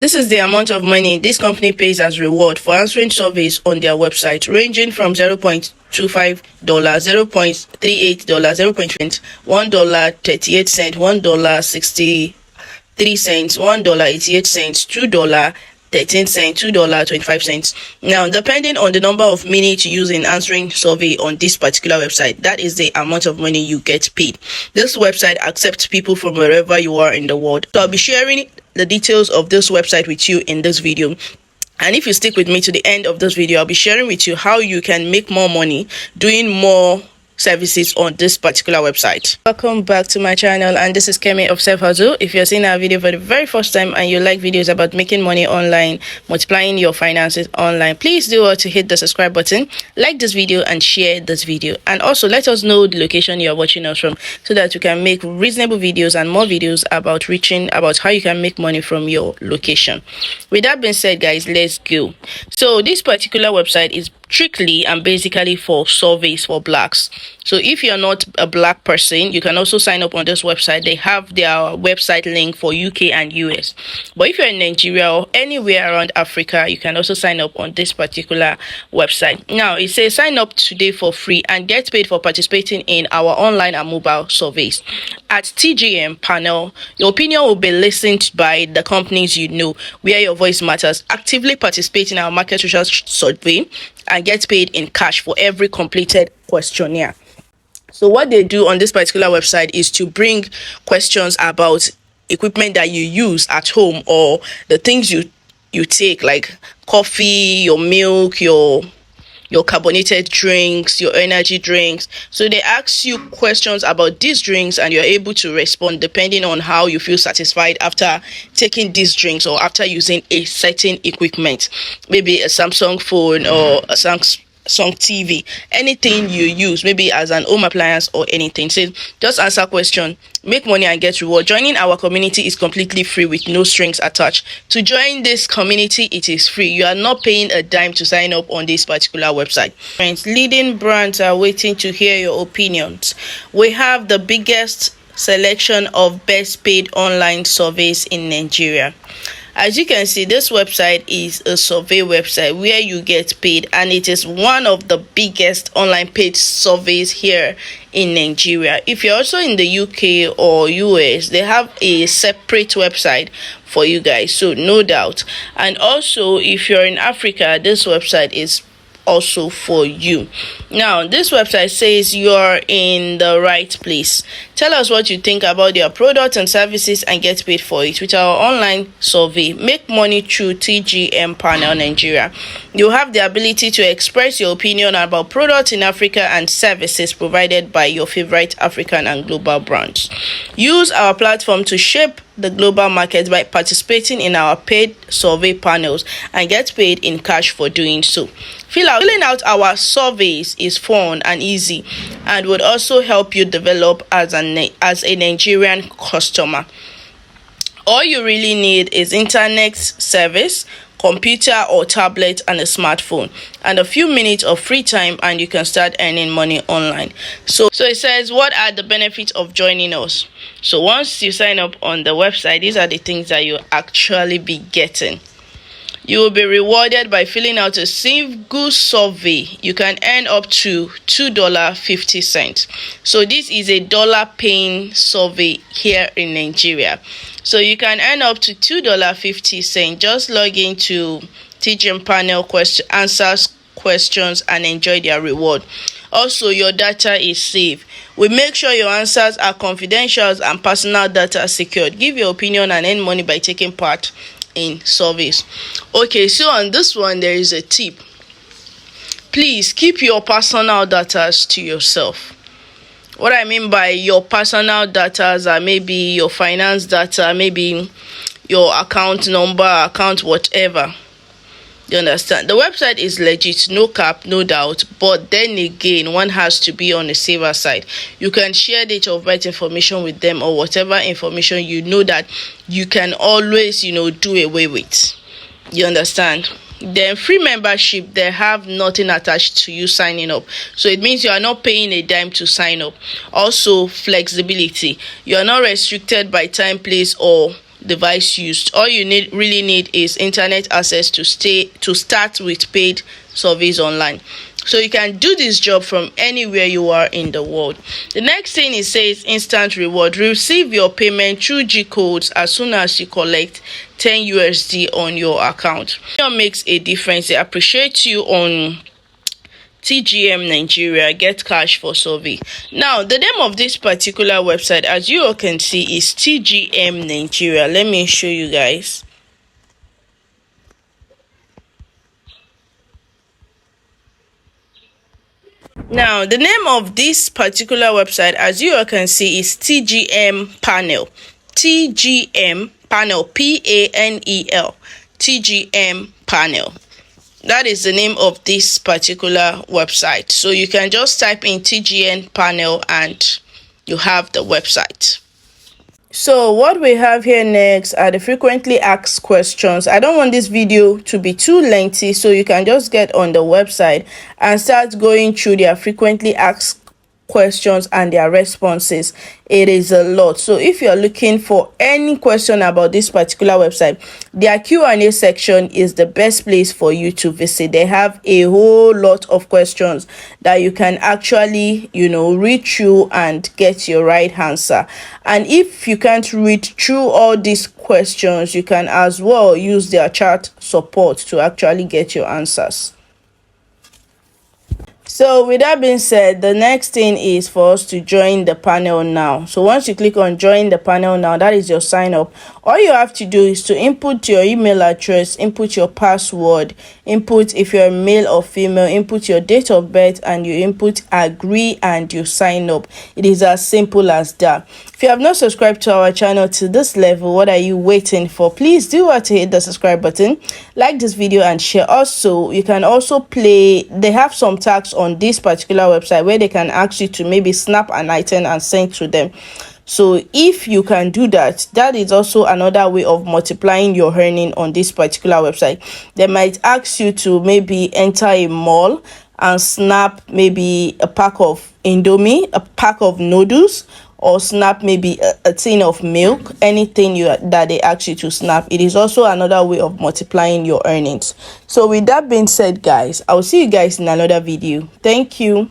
This is the amount of money this company pays as reward for answering surveys on their website, ranging from $0.25, $0.38, $0.20, $1.38, $1.63, $1.88, $2.13, $2.25. Now, depending on the number of minutes you use in answering survey on this particular website, that is the amount of money you get paid. This website accepts people from wherever you are in the world. So I'll be sharing the details of this website with you in this video. And if you stick with me to the end of this video, I'll be sharing with you how you can make more money doing more services on this particular website. Welcome back to my channel, and this is Kemi of Self Hustle. If you're seeing our video for the very first time and you like videos about making money online, multiplying your finances online, please do well to hit the subscribe button, like this video and share this video, and also let us know the location you're watching us from so that we can make reasonable videos and more videos about how you can make money from your location. With that being said, guys, let's go. So this particular website is strictly and basically for surveys for blacks. So if you're not a black person, you can also sign up on this website. They have their website link for UK and US. But if you're in Nigeria or anywhere around Africa, you can also sign up on this particular website. Now, it says sign up today for free and get paid for participating in our online and mobile surveys. At TGM panel, your opinion will be listened by the companies you know where your voice matters. Actively participate in our market research survey and get paid in cash for every completed questionnaire. So what they do on this particular website is to bring questions about equipment that you use at home or the things you take, like coffee, your milk, your carbonated drinks, your energy drinks. So they ask you questions about these drinks and you're able to respond depending on how you feel satisfied after taking these drinks or after using a certain equipment, maybe a Samsung phone or a Samsung TV, anything you use, maybe as an home appliance or anything. So just answer question, make money and get reward. Joining our community is completely free with no strings attached. To join this community, it is free. You are not paying a dime to sign up on this particular website. Friends, leading brands are waiting to hear your opinions. We have the biggest selection of best paid online surveys in Nigeria. As you can see, this website is a survey website where you get paid, and it is one of the biggest online paid surveys here in Nigeria. If you're also in the UK or US, they have a separate website for you guys, so no doubt. And also, if you're in Africa, this website is also for you. Now, this website says you're in the right place. Tell us what you think about their products and services and get paid for it with our online survey. Make money through TGM panel Nigeria. You have the ability to express your opinion about products in Africa and services provided by your favorite African and global brands. Use our platform to shape the global market by participating in our paid survey panels and get paid in cash for doing so. Filling out our surveys is fun and easy and would also help you develop as a Nigerian customer. All you really need is internet service, computer or tablet and a smartphone and a few minutes of free time, and you can start earning money online. So it says, what are the benefits of joining us? So once you sign up on the website, these are the things that you actually be getting. You will be rewarded by filling out a single survey. You can earn up to $2.50. So this is a dollar paying survey here in Nigeria. So you can earn up to $2.50. Just log into TGM panel answers questions and enjoy their reward. Also, your data is safe. We make sure your answers are confidential and personal data secured. Give your opinion and earn money by taking part in surveys. Okay, so on this one there is a tip. Please keep your personal data to yourself. What I mean by your personal data are maybe your finance data, maybe your account number, account whatever. You understand? The website is legit, no cap, no doubt, but then again, one has to be on the safer side. You can share date of birth information with them or whatever information you know that you can always, do away with. You understand? Then free membership, they have nothing attached to you signing up, so it means you are not paying a dime to sign up. Also, flexibility, you are not restricted by time, place, or device used. All you really need is internet access to start with paid surveys online. So you can do this job from anywhere you are in the world. The next thing it says instant reward. Receive your payment through G codes as soon as you collect 10 USD on your account. It makes a difference. They appreciate you on TGM Nigeria. Get cash for survey. Now the name of this particular website, as you all can see, is TGM Nigeria. Let me show you guys. Now the name of this particular website, as you all can see, is TGM Panel. TGM Panel, PANEL. TGM Panel. That is the name of this particular website. So you can just type in TGM Panel and you have the website. So what we have here next are the frequently asked questions. I don't want this video to be too lengthy, so you can just get on the website and start going through their frequently asked questions and their responses. It is a lot. So if you're looking for any question about this particular website, their Q&A section is the best place for you to visit. They have a whole lot of questions that you can actually read through and get your right answer. And if you can't read through all these questions, you can as well use their chat support to actually get your answers. So with that being said, the next thing is for us to join the panel now. So once you click on join the panel now, that is your sign up. All you have to do is to input your email address, input your password, input if you're male or female, input your date of birth, and you input agree and you sign up. It is as simple as that. If you have not subscribed to our channel to this level, what are you waiting for? Please do what to hit the subscribe button, like this video and share. Also, you can also play, they have some tags on this particular website where they can ask you to maybe snap an item and send to them. So if you can do that, that is also another way of multiplying your earning on this particular website. They might ask you to maybe enter a mall and snap maybe a pack of Indomie, a pack of noodles, or snap maybe a tin of milk, anything that they ask you to snap. It is also another way of multiplying your earnings. So with that being said, guys, I'll see you guys in another video. Thank you.